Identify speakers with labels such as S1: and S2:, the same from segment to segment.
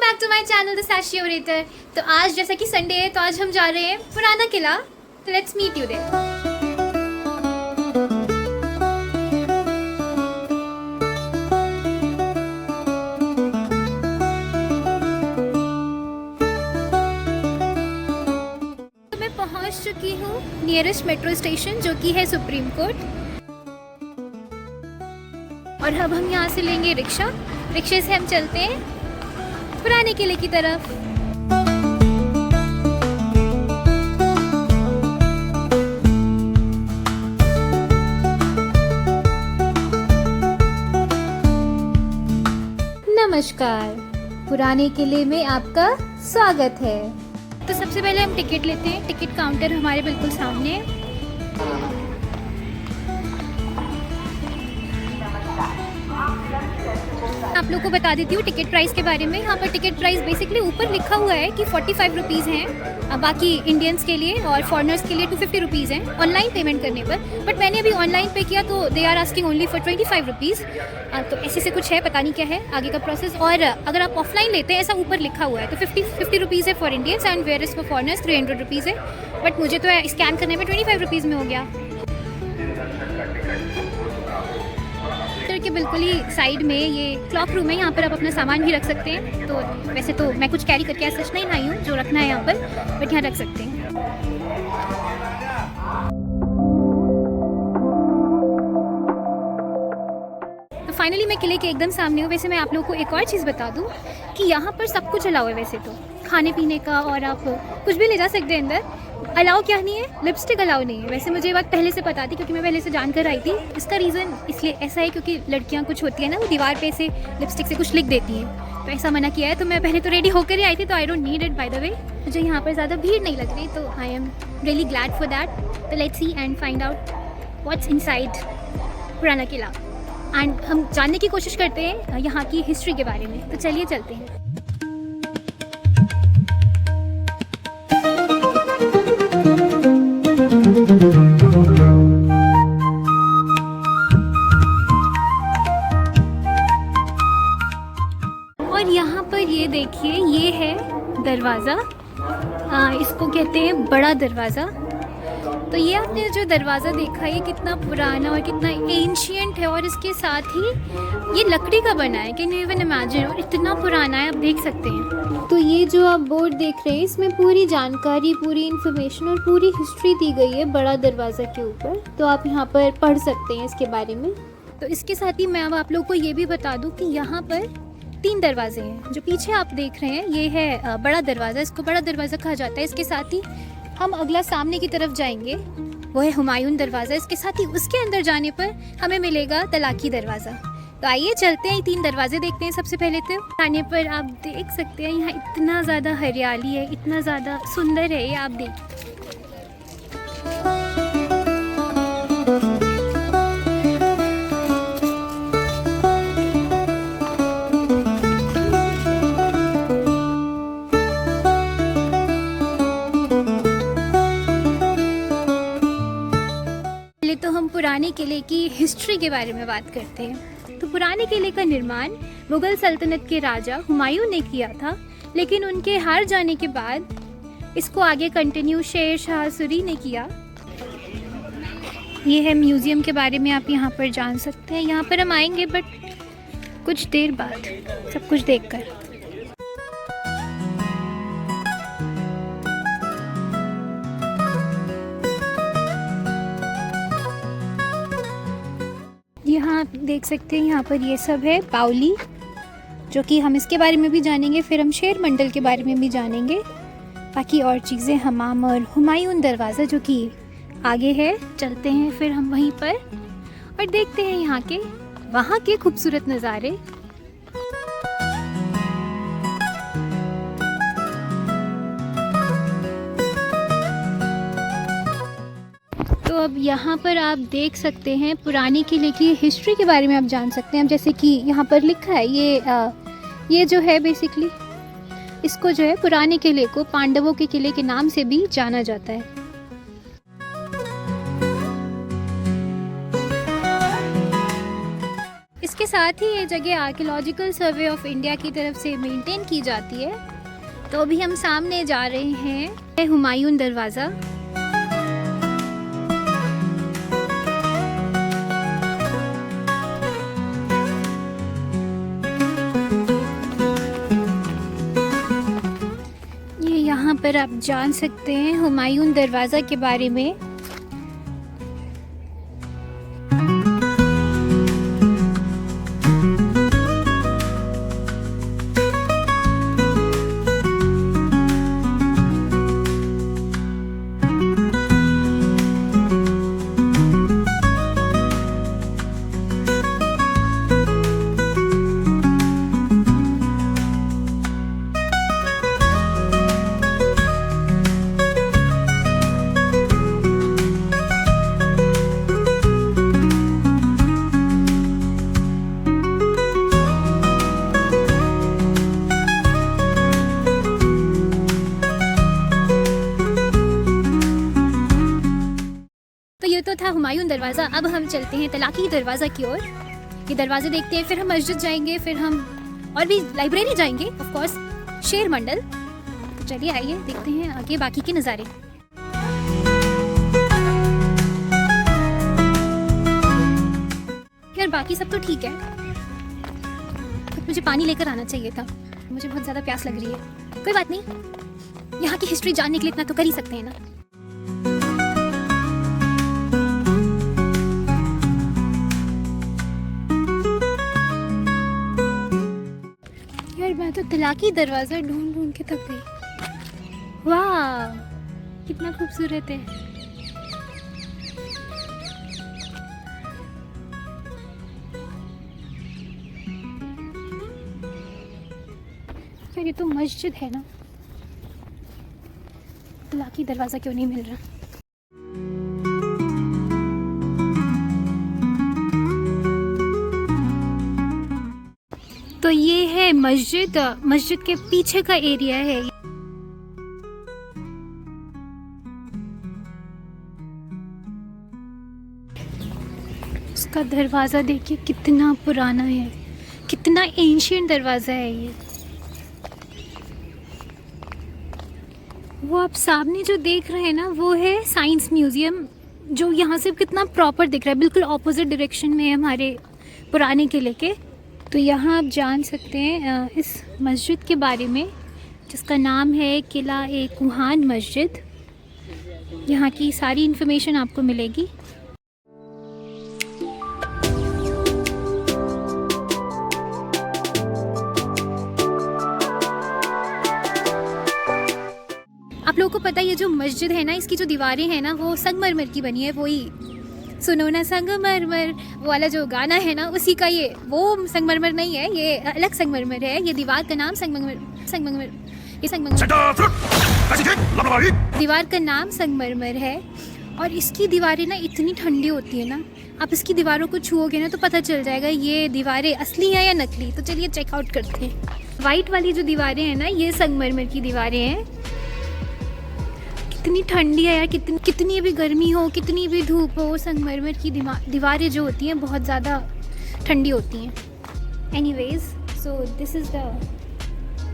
S1: Back to my channel the sassy orator. तो आज जैसा कि संडे है तो आज हम जा रहे हैं पुराना किला। तो लेट्स मीट यू देयर। तो मैं पहुंच चुकी हूँ नियरेस्ट मेट्रो स्टेशन जो कि है सुप्रीम कोर्ट। और अब हम यहाँ से लेंगे रिक्शा। रिक्शे से हम चलते हैं पुराने किले की तरफ। नमस्कार, पुराने किले में आपका स्वागत है। तो सबसे पहले हम टिकट लेते हैं। टिकट काउंटर हमारे बिल्कुल सामने है। आप लोगों को बता देती हूँ टिकट प्राइस के बारे में। यहाँ पर टिकट प्राइस बेसिकली ऊपर लिखा हुआ है कि 45 रुपीज़ हैं बाकी इंडियंस के लिए, और फॉरनर्स के लिए 250 रुपीज़ हैं ऑनलाइन पेमेंट करने पर। बट मैंने अभी ऑनलाइन पे किया तो they are asking only for 25 rupees. तो ऐसे से कुछ है, पता नहीं क्या है आगे का प्रोसेस। और अगर आप ऑफलाइन लेते हैं ऐसा ऊपर लिखा हुआ है तो 50 रुपीज़ है for Indians and where is for foreigners 300 rupees है। बट मुझे तो स्कैन करने में 25 रुपीज़ में हो गया। के बिल्कुल ही साइड में ये क्लॉक रूम है। यहाँ पर आप अपना सामान भी रख सकते हैं। तो वैसे तो मैं कुछ कैरी करके ऐसा नहीं लाई हूँ जो रखना है यहाँ पर, बट यहाँ रख सकते हैं। तो फाइनली मैं किले के एकदम सामने हूँ। वैसे मैं आप लोगों को एक और चीज़ बता दूँ कि यहाँ पर सब कुछ अलाउ है वैसे तो, खाने पीने का, और आप कुछ भी ले जा सकते हैं अंदर। अलाउ क्या नहीं है, लिपस्टिक अलाउ नहीं है। वैसे मुझे ये बात पहले से पता थी क्योंकि मैं पहले से जानकर आई थी। इसका रीज़न इसलिए ऐसा है क्योंकि लड़कियां कुछ होती है ना, वो दीवार पे से लिपस्टिक से कुछ लिख देती हैं, तो ऐसा मना किया है। तो मैं पहले तो रेडी होकर ही आई थी, तो I don't need it by the way. मुझे यहाँ पर ज़्यादा भीड़ नहीं लग रही, तो I am really glad for that. तो let's see and find out what's inside Purana Qila, and हम जानने की कोशिश करते हैं यहाँ की हिस्ट्री के बारे में। तो चलिए चलते हैं। और यहाँ पर ये देखिए, ये है दरवाज़ा। इसको कहते हैं बड़ा दरवाज़ा। तो ये आपने जो दरवाज़ा देखा, ये कितना पुराना और कितना एंशिएंट है, और इसके साथ ही ये लकड़ी का बना है। Can you even imagine? और इतना पुराना है, आप देख सकते हैं। तो ये जो आप बोर्ड देख रहे हैं, इसमें पूरी जानकारी, पूरी इन्फॉर्मेशन और पूरी हिस्ट्री दी गई है बड़ा दरवाज़ा के ऊपर। तो आप यहाँ पर पढ़ सकते हैं इसके बारे में। तो इसके साथ ही मैं अब आप लोग को ये भी बता दूँ कि यहाँ पर 3 दरवाजे हैं। जो पीछे आप देख रहे हैं ये है बड़ा दरवाज़ा। इसको बड़ा दरवाज़ा कहा जाता है। इसके साथ ही हम अगला सामने की तरफ जाएंगे, वो है हुमायूं दरवाज़ा। इसके साथ ही उसके अंदर जाने पर हमें मिलेगा तलाकी दरवाज़ा। तो आइए चलते हैं, 3 दरवाजे देखते हैं। सबसे पहले तो आने पर आप देख सकते हैं यहाँ इतना ज़्यादा हरियाली है, इतना ज़्यादा सुंदर है ये, आप देख। तो हम पुराने किले की हिस्ट्री के बारे में बात करते हैं। तो पुराने किले का निर्माण मुगल सल्तनत के राजा हुमायूं ने किया था, लेकिन उनके हार जाने के बाद इसको आगे कंटिन्यू शेर शाह सूरी ने किया। ये है म्यूज़ियम के बारे में, आप यहाँ पर जान सकते हैं। यहाँ पर हम आएंगे बट कुछ देर बाद, सब कुछ देखकर। यहाँ आप देख सकते हैं, यहाँ पर ये सब है बावली, जो कि हम इसके बारे में भी जानेंगे। फिर हम शेर मंडल के बारे में भी जानेंगे, बाकी और चीज़ें, हमाम और हुमायूं दरवाज़ा जो कि आगे है। चलते हैं फिर हम वहीं पर और देखते हैं यहाँ के वहाँ के खूबसूरत नज़ारे। तो अब यहाँ पर आप देख सकते हैं पुराने किले की हिस्ट्री के बारे में आप जान सकते हैं। जैसे कि यहाँ पर लिखा है, ये जो है बेसिकली, इसको जो है पुराने किले को पांडवों के किले के नाम से भी जाना जाता है। इसके साथ ही ये जगह आर्कियोलॉजिकल सर्वे ऑफ इंडिया की तरफ से मेंटेन की जाती है। तो अभी हम सामने जा रहे हैं हुमायूं दरवाज़ा। ये यहाँ पर आप जान सकते हैं हुमायूं दरवाज़ा के बारे में। तो ये तो था हुमायूं दरवाज़ा। अब हम चलते हैं तलाकी दरवाज़ा की ओर। ये दरवाज़े देखते हैं, फिर हम मस्जिद जाएंगे, फिर हम और भी लाइब्रेरी जाएंगे, ऑफ कोर्स शेर मंडल। तो चलिए आइए देखते हैं आगे बाकी के नज़ारे। यार बाकी सब तो ठीक है, मुझे पानी लेकर आना चाहिए था, मुझे बहुत ज़्यादा प्यास लग रही है। कोई बात नहीं, यहाँ की हिस्ट्री जानने के लिए इतना तो कर ही सकते हैं ना। मैं तो तलाकी दरवाज़ा ढूंढ ढूंढ के थक गई। वाह कितना खूबसूरत है। यार ये तो मस्जिद है ना, तलाकी दरवाज़ा क्यों नहीं मिल रहा। तो ये है मस्जिद, मस्जिद के पीछे का एरिया है। उसका दरवाज़ा देखिए कितना पुराना है, कितना एंशिएंट दरवाज़ा है ये। वो आप सामने जो देख रहे हैं ना, वो है साइंस म्यूज़ियम, जो यहाँ से कितना प्रॉपर दिख रहा है। बिल्कुल ऑपोजिट डायरेक्शन में है हमारे पुराने किले के। तो यहाँ आप जान सकते हैं इस मस्जिद के बारे में, जिसका नाम है किला-ए-कुहान मस्जिद। यहाँ की सारी इन्फॉर्मेशन आपको मिलेगी। आप लोगों को पता है ये जो मस्जिद है ना, इसकी जो दीवारें हैं ना, वो संगमरमर की बनी है। वही सुनो ना संगमरमर, वो वाला जो गाना है ना, उसी का ये, वो संगमरमर नहीं है, ये अलग संगमरमर है। ये दीवार का नाम दीवार का नाम संगमरमर है। और इसकी दीवारें ना इतनी ठंडी होती है ना, आप इसकी दीवारों को छुओगे ना तो पता चल जाएगा ये दीवारें असली हैं या नकली। तो चलिए चेकआउट करते हैं। वाइट वाली जो दीवारें हैं ना, ये संगमरमर की दीवारें हैं। कितनी ठंडी है यार, कितनी भी गर्मी हो, कितनी भी धूप हो, संगमरमर की दीवारें जो होती हैं बहुत ज़्यादा ठंडी होती हैं। Anyways, so this is the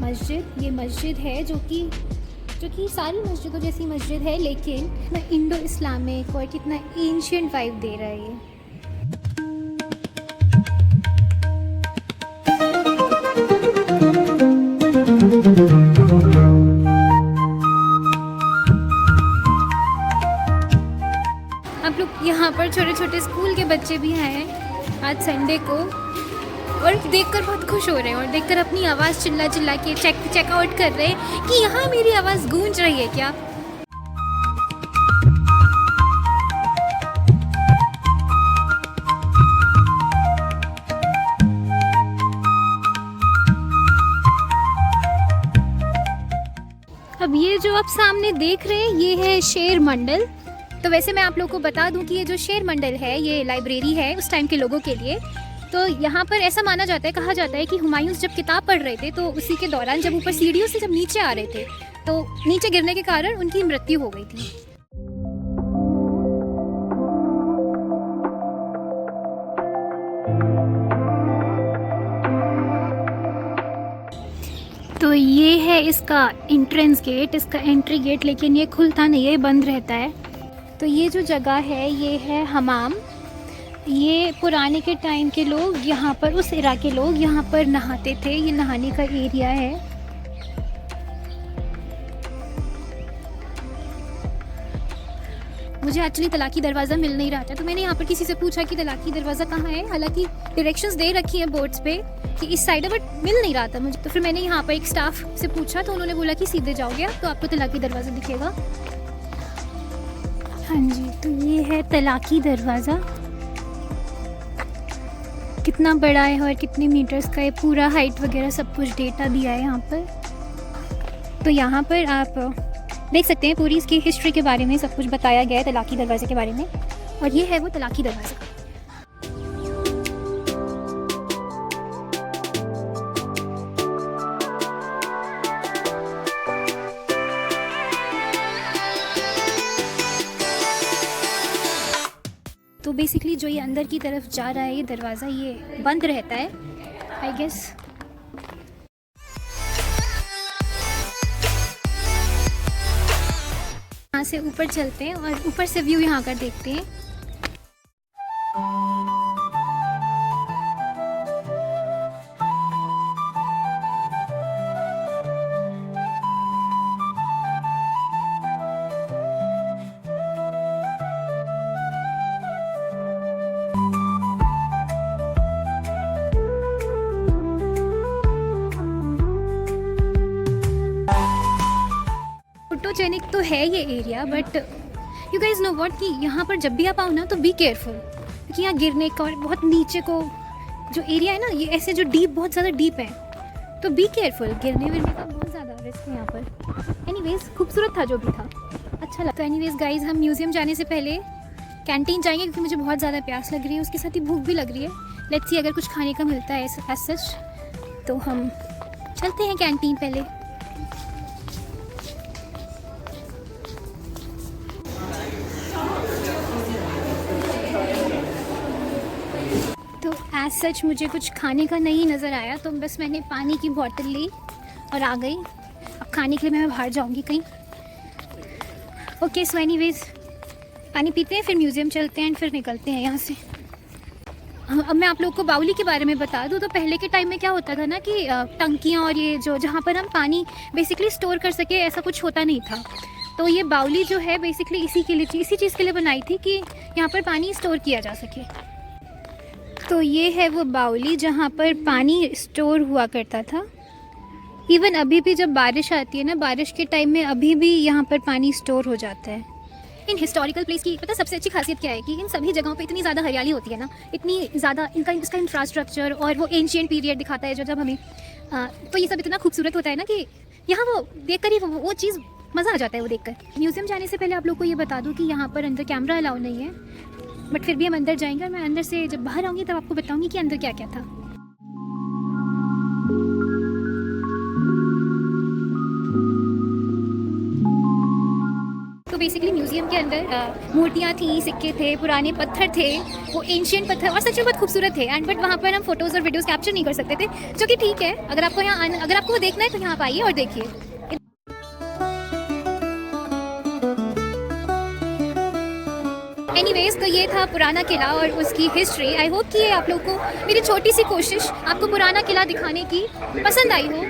S1: मस्जिद। ये मस्जिद है जो कि सारी मस्जिदों जैसी मस्जिद है, लेकिन कितना इंडो इस्लामिक और कितना एंशिएंट वाइब दे रहा है ये। आप लोग यहाँ पर छोटे छोटे स्कूल के बच्चे भी हैं आज संडे को, और देखकर बहुत खुश हो रहे हैं, और देखकर अपनी आवाज़ चिल्ला चिल्ला के चेकआउट कर रहे हैं कि यहाँ मेरी आवाज़ गूंज रही है क्या। अब ये जो आप सामने देख रहे हैं, ये है शेर मंडल। तो वैसे मैं आप लोगों को बता दूं कि ये जो शेर मंडल है, ये लाइब्रेरी है उस टाइम के लोगों के लिए। तो यहाँ पर ऐसा माना जाता है, कहा जाता है कि हुमायूं जब किताब पढ़ रहे थे, तो उसी के दौरान जब ऊपर सीढ़ियों से जब नीचे आ रहे थे, तो नीचे गिरने के कारण उनकी मृत्यु हो गई थी। तो ये है इसका एंट्रेंस गेट, इसका एंट्री गेट, लेकिन ये खुलता नहीं है, बंद रहता है। तो ये जो जगह है ये है हमाम। ये पुराने के टाइम के लोग यहाँ पर, उस एरा के लोग यहाँ पर नहाते थे। ये नहाने का एरिया है। मुझे एक्चुअली तलाकी दरवाज़ा मिल नहीं रहा था, तो मैंने यहाँ पर किसी से पूछा कि तलाकी दरवाज़ा कहाँ है। हालांकि डायरेक्शंस दे रखी हैं बोर्ड्स पे कि इस साइड है, बट मिल नहीं रहा था मुझे। तो फिर मैंने यहाँ पर एक स्टाफ से पूछा, तो उन्होंने बोला कि सीधे जाओगे आप तो आपको तलाकी दरवाज़ा दिखेगा। हाँ जी, तो ये है तलाकी दरवाज़ा। कितना बड़ा है और कितने मीटर्स का है, पूरा हाइट वगैरह सब कुछ डेटा दिया है यहाँ पर। तो यहाँ पर आप देख सकते हैं पूरी इसकी हिस्ट्री के बारे में सब कुछ बताया गया है, तलाकी दरवाज़े के बारे में। और ये है वो तलाकी दरवाज़ा। तो बेसिकली जो ये अंदर की तरफ जा रहा है ये दरवाज़ा, ये बंद रहता है आई गेस। यहाँ से ऊपर चलते हैं और ऊपर से व्यू यहाँ का देखते हैं। फोटोजेनिक तो है ये area, but you guys know what कि यहाँ पर जब भी आप आओ ना तो बी केयरफुल, क्योंकि यहाँ गिरने का और बहुत नीचे को जो एरिया है ना, ये ऐसे जो डीप, बहुत ज़्यादा डीप है, तो बी केयरफुल, गिरने विरने का बहुत ज़्यादा रिस्क है यहाँ पर। एनीवेज खूबसूरत था जो भी था, अच्छा लगा। तो एनीवेज गाइज हम म्यूज़ियम जाने से पहले कैंटीन जाएंगे, क्योंकि मुझे बहुत ज़्यादा प्यास लग रही है, उसके साथ ही भूख भी लग रही है। लेट्स सी अगर कुछ खाने का मिलता है एज सच, तो हम चलते हैं कैंटीन पहले। तो एज सच मुझे कुछ खाने का नहीं नज़र आया, तो बस मैंने पानी की बोतल ली और आ गई। अब खाने के लिए मैं बाहर जाऊंगी कहीं। ओके, सो एनीवेज पानी पीते हैं, फिर म्यूज़ियम चलते हैं, फिर निकलते हैं यहाँ से। अब मैं आप लोग को बाउली के बारे में बता दूँ तो पहले के टाइम में क्या होता था ना कि टंकियाँ और ये जो जहाँ पर हम पानी बेसिकली स्टोर कर सके, ऐसा कुछ होता नहीं था। तो ये बाउली जो है बेसिकली इसी चीज़ के लिए बनाई थी कि यहाँ पर पानी स्टोर किया जा सके। तो ये है वो बाउली जहाँ पर पानी स्टोर हुआ करता था। इवन अभी भी जब बारिश आती है ना, बारिश के टाइम में अभी भी यहाँ पर पानी स्टोर हो जाता है। इन हिस्टोरिकल प्लेस की पता सबसे अच्छी खासियत क्या है कि इन सभी जगहों पे इतनी ज़्यादा हरियाली होती है ना, इतनी ज़्यादा इसका इंफ्रास्ट्रक्चर और वो एंशिएंट पीरियड दिखाता है जो जब हमें तो ये सब इतना खूबसूरत होता है ना कि यहाँ वो देख कर ही वो चीज़ मज़ा आ जाता है वो देख कर। म्यूज़ियम जाने से पहले आप लोग को ये बता दूँ कि यहाँ पर अंदर कैमरा अलाउ नहीं है, बट फिर भी हम अंदर जाएंगे और मैं अंदर से जब बाहर आऊँगी तब आपको बताऊँगी कि अंदर क्या क्या था। तो बेसिकली म्यूज़ियम के अंदर मूर्तियाँ थी, सिक्के थे, पुराने पत्थर थे, वो एंशिएंट पत्थर, और सच में बहुत खूबसूरत थे। एंड बट वहाँ पर हम फोटोज़ और वीडियोज़ कैप्चर नहीं कर सकते थे, जो कि ठीक है। अगर आपको वो देखना है तो यहाँ पर आइए और देखिए। एनीवेज, तो ये था पुराना किला और उसकी हिस्ट्री। आई होप कि आप लोग को मेरी छोटी सी कोशिश आपको पुराना किला दिखाने की पसंद आई हो।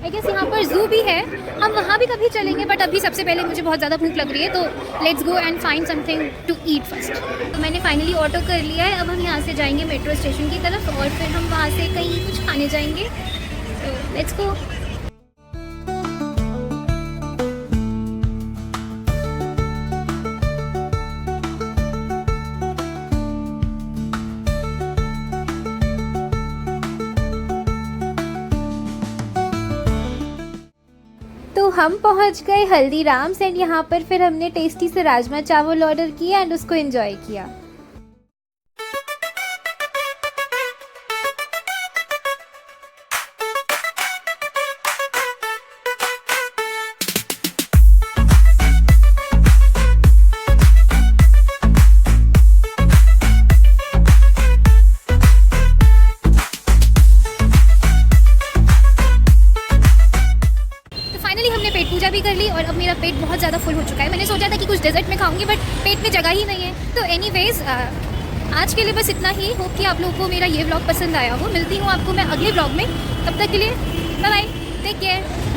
S1: आई गेस यहाँ पर ज़ू भी है, हम वहाँ भी कभी चलेंगे, बट अभी सबसे पहले मुझे बहुत ज़्यादा भूख लग रही है, तो let's go and find something to eat first. मैंने फाइनली ऑटो कर लिया है, अब हम यहाँ से जाएंगे मेट्रो स्टेशन की तरफ और फिर हम वहाँ से कहीं कुछ खाने जाएंगे। तो लेट्स गो। तो हम पहुंच गए हल्दीराम्स एंड यहाँ पर फिर हमने टेस्टी से राजमा चावल ऑर्डर किया एंड उसको एंजॉय किया। पेट पूजा भी कर ली और अब मेरा पेट बहुत ज़्यादा फुल हो चुका है। मैंने सोचा था कि कुछ डेजर्ट में खाऊंगी बट पेट में जगह ही नहीं है। तो एनीवेज आज के लिए बस इतना ही। होप कि आप लोगों को मेरा ये व्लॉग पसंद आया हो। मिलती हूँ आपको मैं अगले व्लॉग में, तब तक के लिए बाय बाय, टेक केयर।